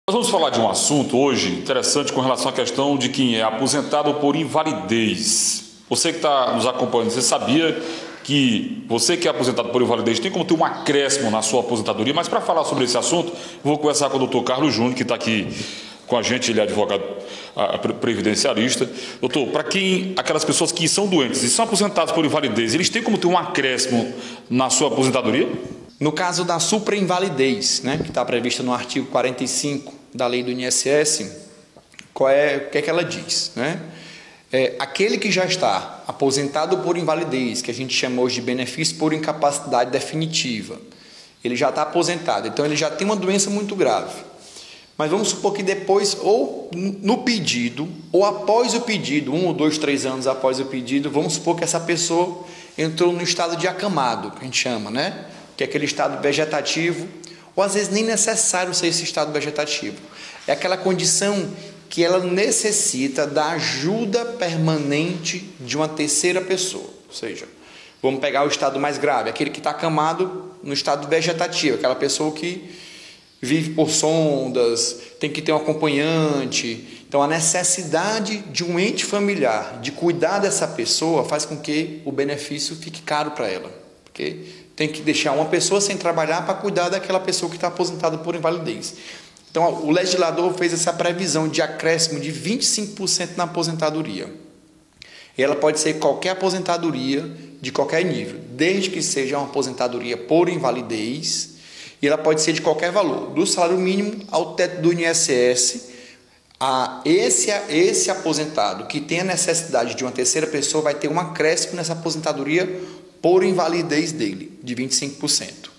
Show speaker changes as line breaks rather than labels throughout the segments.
Nós vamos falar de um assunto hoje interessante com relação à questão de quem é aposentado por invalidez. Você que está nos acompanhando, você sabia que você que é aposentado por invalidez tem como ter um acréscimo na sua aposentadoria? Mas para falar sobre esse assunto, vou conversar com o doutor Carlos Júnior, que está aqui com a gente, ele é advogado previdenciarista. Doutor, para quem, aquelas pessoas que são doentes e são aposentadas por invalidez, eles têm como ter um acréscimo na sua aposentadoria?
No caso da superinvalidez, né, que está prevista no artigo 45 da lei do INSS, o que é que ela diz? Né? Aquele que já está aposentado por invalidez, que a gente chama hoje de benefício por incapacidade definitiva, ele já está aposentado, então ele já tem uma doença muito grave. Mas vamos supor que depois, ou no pedido, ou após o pedido, 1 ou 2, 3 anos após o pedido, vamos supor que essa pessoa entrou no estado de acamado, que a gente chama, né? Que é aquele estado vegetativo, ou às vezes nem necessário ser esse estado vegetativo. É aquela condição que ela necessita da ajuda permanente de uma terceira pessoa. Ou seja, vamos pegar o estado mais grave, aquele que está acamado no estado vegetativo, aquela pessoa que vive por sondas, tem que ter um acompanhante. Então, a necessidade de um ente familiar, de cuidar dessa pessoa, faz com que o benefício fique caro para ela. Porque tem que deixar uma pessoa sem trabalhar para cuidar daquela pessoa que está aposentada por invalidez. Então, o legislador fez essa previsão de acréscimo de 25% na aposentadoria. E ela pode ser qualquer aposentadoria, de qualquer nível, desde que seja uma aposentadoria por invalidez, e ela pode ser de qualquer valor, do salário mínimo ao teto do INSS. Esse aposentado que tem a necessidade de uma terceira pessoa vai ter um acréscimo nessa aposentadoria por invalidez dele, de 25%.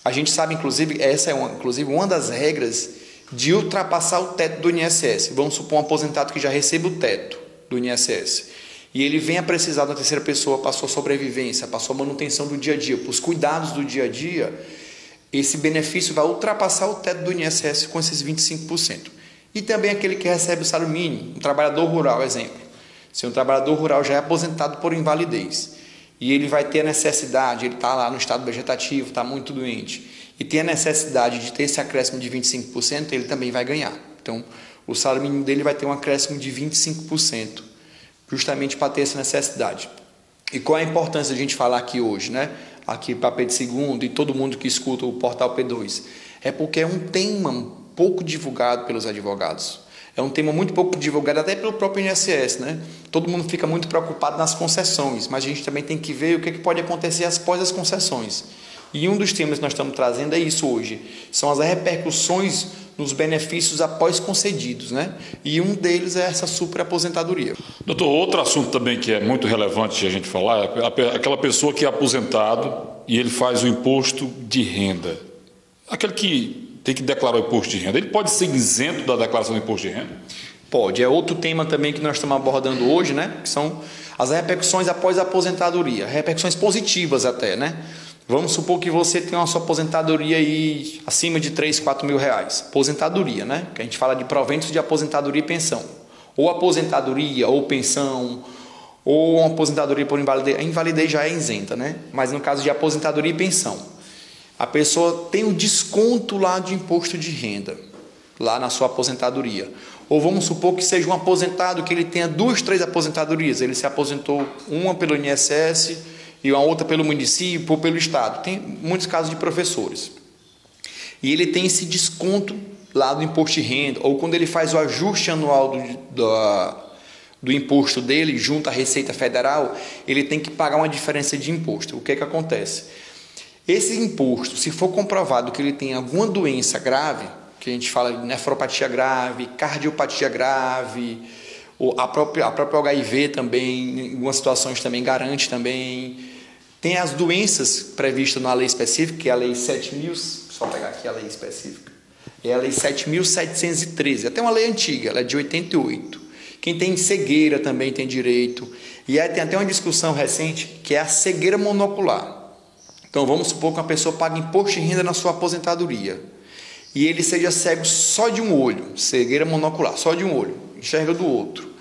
A gente sabe, inclusive, essa é uma das regras de ultrapassar o teto do INSS. Vamos supor um aposentado que já recebe o teto do INSS e ele vem a precisar da terceira pessoa para a sua sobrevivência, para a sua manutenção do dia a dia, para os cuidados do dia a dia. Esse benefício vai ultrapassar o teto do INSS com esses 25%. E também aquele que recebe o salário mínimo, um trabalhador rural, exemplo. Se um trabalhador rural já é aposentado por invalidez e ele vai ter a necessidade, ele está lá no estado vegetativo, está muito doente, e tem a necessidade de ter esse acréscimo de 25%, ele também vai ganhar. Então, o salário mínimo dele vai ter um acréscimo de 25%, justamente para ter essa necessidade. E qual é a importância de a gente falar aqui hoje, né? Aqui para Pedro II e todo mundo que escuta o portal P2, é porque é um tema pouco divulgado pelos advogados. É um tema muito pouco divulgado até pelo próprio INSS, né? Todo mundo fica muito preocupado nas concessões, mas a gente também tem que ver o que pode acontecer após as concessões. E um dos temas que nós estamos trazendo é isso hoje, são as repercussões nos benefícios após concedidos, né? E um deles é essa superaposentadoria.
Doutor, outro assunto também que é muito relevante de a gente falar é aquela pessoa que é aposentado e ele faz o imposto de renda. Aquele que tem que declarar o imposto de renda, ele pode ser isento da declaração do imposto de renda?
Pode. É outro tema também que nós estamos abordando hoje, né? Que são as repercussões após a aposentadoria, repercussões positivas até, né? Vamos supor que você tem uma sua aposentadoria aí acima de 3, 4 mil reais. Aposentadoria, né? Que a gente fala de proventos de aposentadoria e pensão. Ou aposentadoria, ou pensão, ou uma aposentadoria por invalidez. A invalidez já é isenta, né? Mas no caso de aposentadoria e pensão, a pessoa tem o desconto lá de imposto de renda, lá na sua aposentadoria. Ou vamos supor que seja um aposentado que ele tenha 2, 3 aposentadorias. Ele se aposentou, uma pelo INSS e uma outra pelo município ou pelo estado. Tem muitos casos de professores. E ele tem esse desconto lá do imposto de renda, ou quando ele faz o ajuste anual do imposto dele junto à Receita Federal, ele tem que pagar uma diferença de imposto. O que acontece? Esse imposto, se for comprovado que ele tem alguma doença grave, que a gente fala de nefropatia grave, cardiopatia grave, ou a própria HIV também, em algumas situações também garante também. Tem as doenças previstas na lei específica, que é a lei 7.000, só pegar aqui a lei específica, é a lei 7.713, até uma lei antiga, ela é de 88. Quem tem cegueira também tem direito. E aí tem até uma discussão recente, que é a cegueira monocular. Então vamos supor que uma pessoa paga imposto de renda na sua aposentadoria e ele seja cego só de um olho, cegueira monocular, só de um olho, enxerga do outro.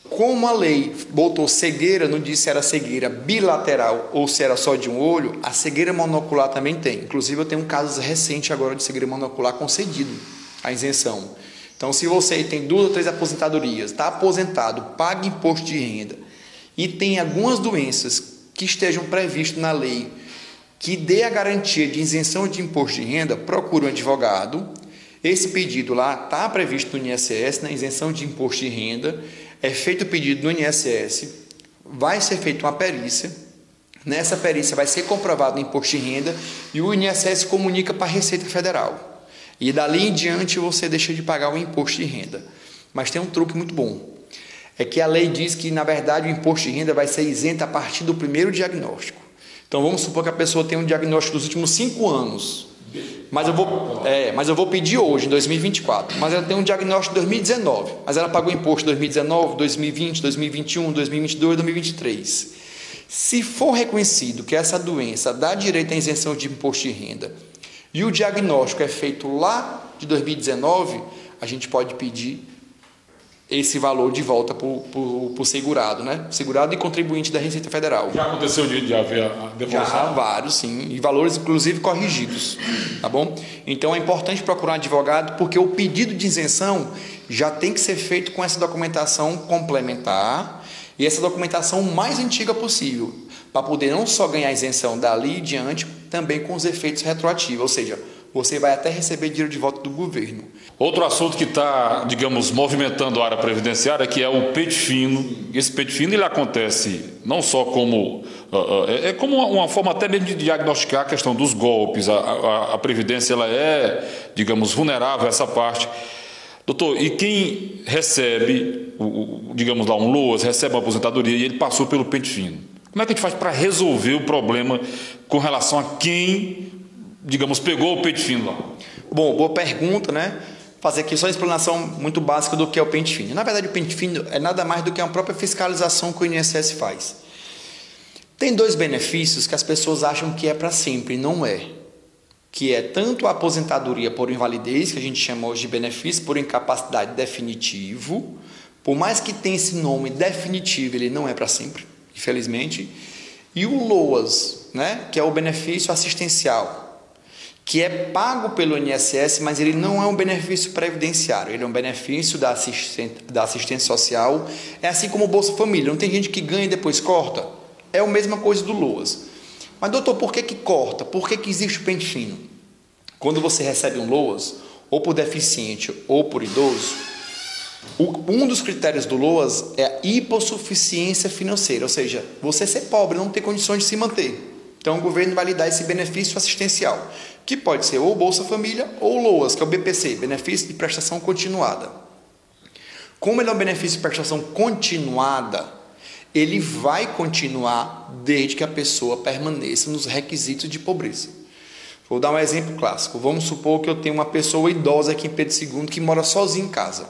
Como a lei botou cegueira, não disse se era cegueira bilateral ou se era só de um olho, a cegueira monocular também tem. Inclusive eu tenho um caso recente agora de cegueira monocular concedido. a isenção. Então, se você tem 2 ou 3 aposentadorias, está aposentado, paga imposto de renda e tem algumas doenças que estejam previstas na lei que dê a garantia de isenção de imposto de renda, procure um advogado. Esse pedido lá está previsto no INSS, na isenção de imposto de renda, é feito o pedido no INSS, vai ser feita uma perícia, nessa perícia vai ser comprovado o imposto de renda e o INSS comunica para a Receita Federal. E dali em diante você deixa de pagar o imposto de renda. Mas tem um truque muito bom. É que a lei diz que, na verdade, o imposto de renda vai ser isento a partir do primeiro diagnóstico. Então, vamos supor que a pessoa tem um diagnóstico dos últimos 5 anos. Mas eu vou pedir hoje, em 2024. Mas ela tem um diagnóstico de 2019. Mas ela pagou imposto em 2019, 2020, 2021, 2022, 2023. Se for reconhecido que essa doença dá direito à isenção de imposto de renda e o diagnóstico é feito lá de 2019, a gente pode pedir esse valor de volta para o segurado, né? Segurado e contribuinte da Receita Federal.
Já aconteceu de haver a devolução?
Já, vários, sim. E valores, inclusive, corrigidos. Tá bom? Então, é importante procurar um advogado, porque o pedido de isenção já tem que ser feito com essa documentação complementar e essa documentação mais antiga possível, para poder não só ganhar isenção dali em diante, também com os efeitos retroativos, ou seja, você vai até receber dinheiro de volta do governo.
Outro assunto que está, digamos, movimentando a área previdenciária, que é o pente fino. Esse pente fino ele acontece não só como... é como uma forma até mesmo de diagnosticar a questão dos golpes. A Previdência ela é, digamos, vulnerável a essa parte. Doutor, e quem recebe, digamos lá, um LOAS, recebe uma aposentadoria e ele passou pelo pente fino? Como é que a gente faz para resolver o problema com relação a quem, digamos, pegou o pente fino lá?
Bom, boa pergunta, né? Fazer aqui só uma explanação muito básica do que é o pente fino. Na verdade, o pente fino é nada mais do que uma própria fiscalização que o INSS faz. Tem 2 benefícios que as pessoas acham que é para sempre, e não é. Que é tanto a aposentadoria por invalidez, que a gente chama hoje de benefício por incapacidade definitivo, por mais que tenha esse nome definitivo, ele não é para sempre, infelizmente, e o LOAS, né, que é o benefício assistencial, que é pago pelo INSS, mas ele não é um benefício previdenciário, ele é um benefício da assistência social, é assim como o Bolsa Família, não tem gente que ganha e depois corta? É a mesma coisa do LOAS. Mas, doutor, por que corta? Por que existe o pente fino? Quando você recebe um LOAS, ou por deficiente ou por idoso, um dos critérios do LOAS é a hipossuficiência financeira, ou seja, você ser pobre, não ter condições de se manter. Então, o governo vai lhe dar esse benefício assistencial, que pode ser ou Bolsa Família ou LOAS, que é o BPC, Benefício de Prestação Continuada. Como ele é um benefício de prestação continuada, ele vai continuar desde que a pessoa permaneça nos requisitos de pobreza. Vou dar um exemplo clássico. Vamos supor que eu tenho uma pessoa idosa aqui em Pedro II que mora sozinha em casa.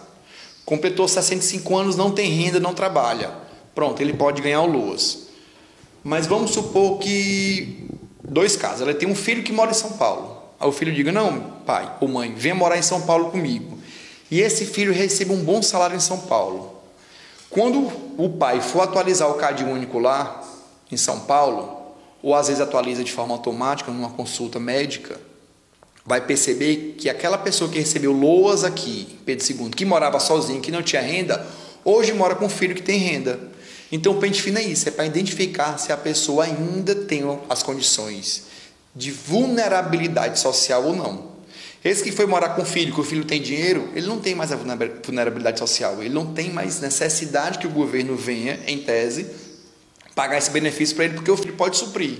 Completou 65 anos, não tem renda, não trabalha. Pronto, ele pode ganhar o LOAS. Mas vamos supor que 2 casos. Ela tem um filho que mora em São Paulo. Aí o filho diga, não, pai ou mãe, venha morar em São Paulo comigo. E esse filho recebe um bom salário em São Paulo. Quando o pai for atualizar o CAD único lá em São Paulo, ou às vezes atualiza de forma automática numa consulta médica, vai perceber que aquela pessoa que recebeu LOAS aqui, em Pedro II, que morava sozinho, que não tinha renda, hoje mora com um filho que tem renda. Então o pente fino é isso, é para identificar se a pessoa ainda tem as condições de vulnerabilidade social ou não. Esse que foi morar com o filho, que o filho tem dinheiro, ele não tem mais a vulnerabilidade social, ele não tem mais necessidade que o governo venha, em tese, pagar esse benefício para ele, porque o filho pode suprir.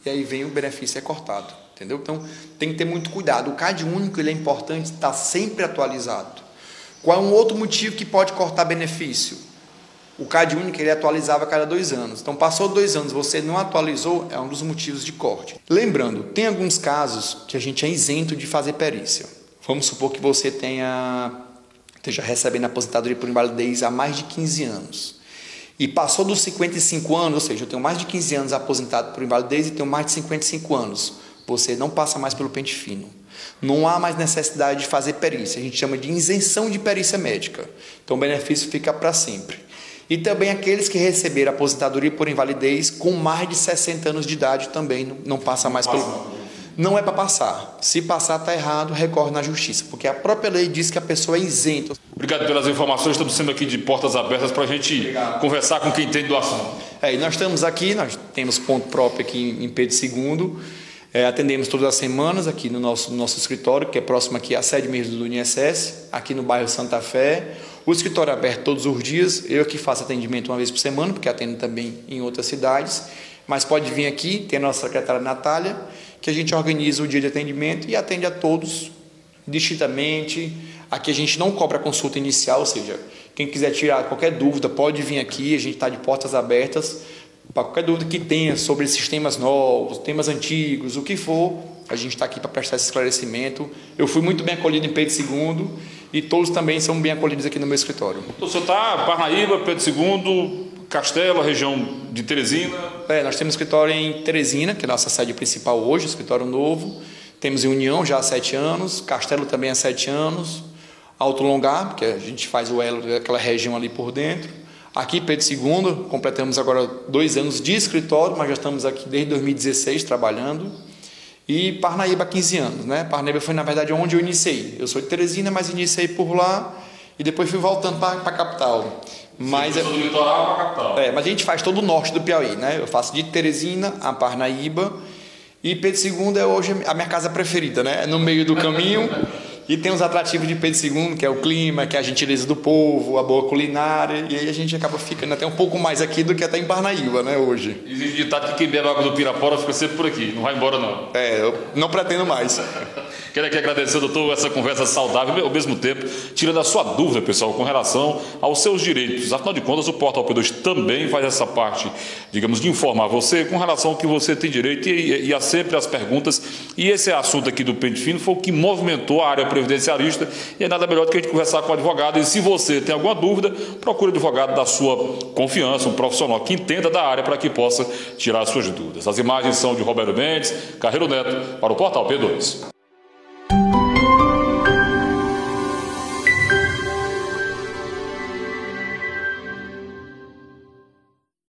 E aí vem o benefício é cortado, entendeu? Então, tem que ter muito cuidado. O CAD único ele é importante estar sempre atualizado. Qual é um outro motivo que pode cortar benefício? O CAD único ele atualizava a cada 2 anos. Então, passou 2 anos, você não atualizou, é um dos motivos de corte. Lembrando, tem alguns casos que a gente é isento de fazer perícia. Vamos supor que você esteja recebendo aposentadoria por invalidez há mais de 15 anos. E passou dos 55 anos, ou seja, eu tenho mais de 15 anos aposentado por invalidez e tenho mais de 55 anos. Você não passa mais pelo pente fino. Não há mais necessidade de fazer perícia. A gente chama de isenção de perícia médica. Então, o benefício fica para sempre. E também aqueles que receberam aposentadoria por invalidez com mais de 60 anos de idade também não passa mais pelo... não é para passar. Se passar está errado, recorre na justiça, porque a própria lei diz que a pessoa é isenta.
Obrigado pelas informações, estamos sendo aqui de portas abertas para a gente conversar com quem entende do assunto.
E nós estamos aqui, nós temos ponto próprio aqui em Pedro II, atendemos todas as semanas aqui no nosso escritório, que é próximo aqui à sede mesmo do INSS, aqui no bairro Santa Fé. O escritório é aberto todos os dias, eu aqui faço atendimento uma vez por semana, porque atendo também em outras cidades, mas pode vir aqui, tem a nossa secretária Natália, que a gente organiza o dia de atendimento e atende a todos distintamente. Aqui a gente não cobra consulta inicial, ou seja, quem quiser tirar qualquer dúvida pode vir aqui, a gente está de portas abertas para qualquer dúvida que tenha sobre sistemas novos, temas antigos, o que for, a gente está aqui para prestar esse esclarecimento. Eu fui muito bem acolhido em Pedro II e todos também são bem acolhidos aqui no meu escritório.
Então, o senhor está Parnaíba, Pedro II, Castelo, a região de Teresina?
Nós temos escritório em Teresina, que é a nossa sede principal hoje, escritório novo. Temos em União já há 7 anos, Castelo também há 7 anos, Alto Longar, porque a gente faz o elo daquela região ali por dentro. Aqui, Pedro II, completamos agora 2 anos de escritório, mas já estamos aqui desde 2016 trabalhando. E Parnaíba, 15 anos, né? Parnaíba foi, na verdade, onde eu iniciei. Eu sou de Teresina, mas iniciei por lá e depois fui voltando para a capital.
Mas do litoral para a capital.
Mas a gente faz todo o norte do Piauí, né? Eu faço de Teresina a Parnaíba e Pedro II é hoje a minha casa preferida, né? É no meio do caminho. E tem os atrativos de Pedro II, que é o clima, que é a gentileza do povo, a boa culinária, e aí a gente acaba ficando até um pouco mais aqui do que até em Parnaíba, né, hoje.
Existe ditado que quem bebe água do Pirapora fica sempre por aqui, não vai embora não.
Eu não pretendo mais.
Quero aqui agradecer, doutor, essa conversa saudável, ao mesmo tempo, tirando a sua dúvida, pessoal, com relação aos seus direitos. Afinal de contas, o Portal P2 também faz essa parte, digamos, de informar você com relação ao que você tem direito e há sempre as perguntas. E esse assunto aqui do Pente Fino foi o que movimentou a área previdenciarista e é nada melhor do que a gente conversar com o advogado. E se você tem alguma dúvida, procure o advogado da sua confiança, um profissional que entenda da área para que possa tirar as suas dúvidas. As imagens são de Roberto Mendes, Carreiro Neto, para o Portal P2.